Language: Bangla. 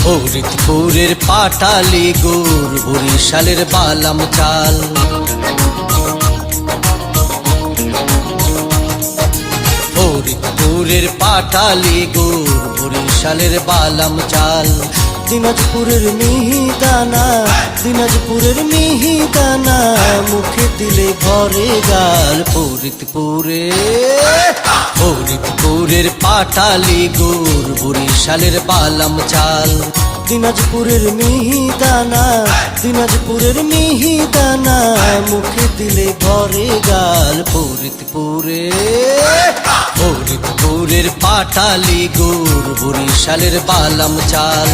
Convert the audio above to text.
ফরিদপুরের পাটালি গুড়, বরিশালের বালাম চাল। ফরিদপুরের পাটালি গুড়, বরিশালের বালাম চাল। দিনাজপুরের মিহিদানা, দিনাজপুরের মিহিদানা, মুখে দিলে ভরে গাল। ফরিদপুরের পাটালি গুড়, বরিশালের বালাম চাল। দিনাজপুরের মিহিদানা, দিনাজপুরের মিহিদানা, মুখে দিলে ভরে গাল। ফরিদপুরের পাটালি গুড়, বরিশালের বালাম চাল।